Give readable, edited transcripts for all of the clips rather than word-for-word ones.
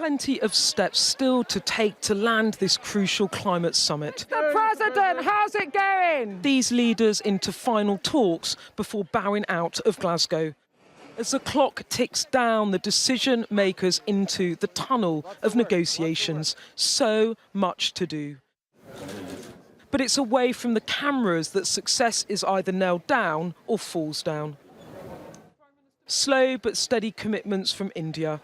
plenty of steps still to take to land this crucial climate summit. The President, how's it going? These leaders into final talks before bowing out of Glasgow. As the clock ticks down, the decision makers into the tunnel of negotiations. So much to do. But it's away from the cameras that success is either nailed down or falls down. Slow but steady commitments from India.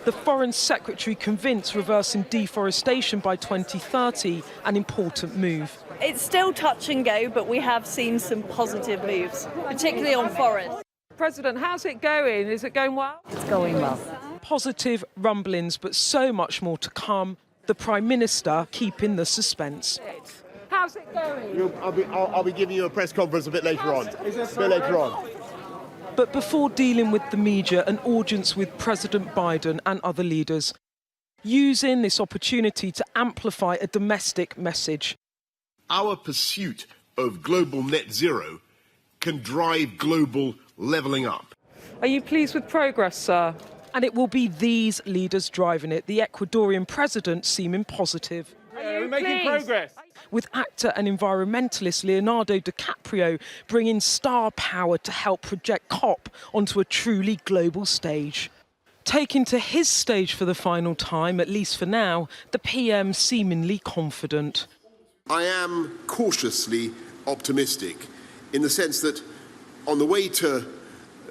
The Foreign Secretary convinced reversing deforestation by 2030, an important move. It's still touch and go, but we have seen some positive moves, particularly on forest. President, how's it going? Is it going well? It's going well. Positive rumblings, but so much more to come. The Prime Minister keeping the suspense. How's it going? I'll be giving you a press conference a bit later on. But before dealing with the media, an audience with President Biden and other leaders, using this opportunity to amplify a domestic message. Our pursuit of global net zero can drive global levelling up. Are you pleased with progress, sir? And it will be these leaders driving it, the Ecuadorian president seeming positive. We're making progress. With actor and environmentalist Leonardo DiCaprio bringing star power to help project COP onto a truly global stage. Taking to his stage for the final time, at least for now, the PM seemingly confident. I am cautiously optimistic in the sense that on the way to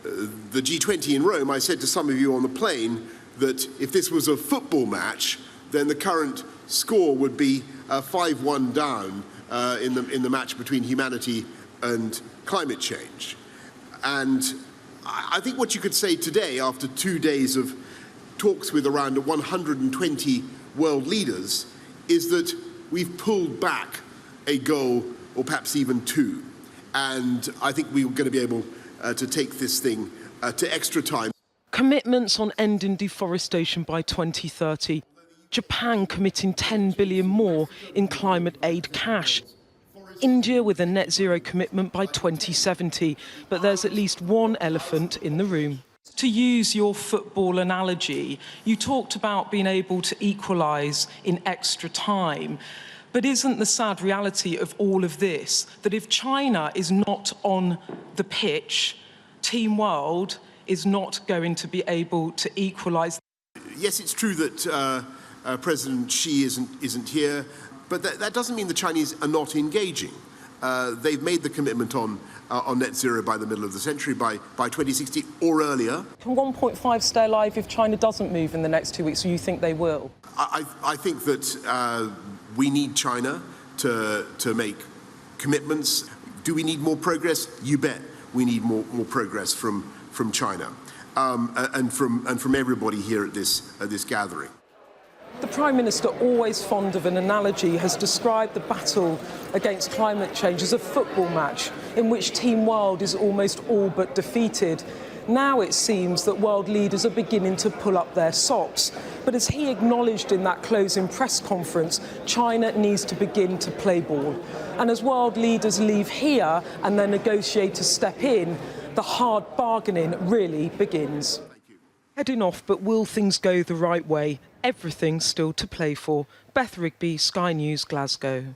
the G20 in Rome, I said to some of you on the plane that if this was a football match, then the current score would be 5-1 down in the match between humanity and climate change. And I think what you could say today, after 2 days of talks with around 120 world leaders, is that we've pulled back a goal, or perhaps even two. And I think we're going to be able to take this thing to extra time. Commitments on ending deforestation by 2030. Japan committing 10 billion more in climate aid cash. India with a net zero commitment by 2070. But there's at least one elephant in the room. To use your football analogy, you talked about being able to equalise in extra time. But isn't the sad reality of all of this that if China is not on the pitch, Team World is not going to be able to equalise? Yes, it's true that President Xi isn't here, but that doesn't mean the Chinese are not engaging. They've made the commitment on net zero by the middle of the century, by 2060 or earlier. Can 1.5 stay alive if China doesn't move in the next 2 weeks, or you think they will? I think that we need China to make commitments. Do we need more progress? You bet we need more progress from China and from everybody here at this gathering. The Prime Minister, always fond of an analogy, has described the battle against climate change as a football match in which Team World is almost all but defeated. Now it seems that world leaders are beginning to pull up their socks. But as he acknowledged in that closing press conference, China needs to begin to play ball. And as world leaders leave here and their negotiators step in, the hard bargaining really begins. Heading off, but will things go the right way? Everything still to play for. Beth Rigby, Sky News, Glasgow.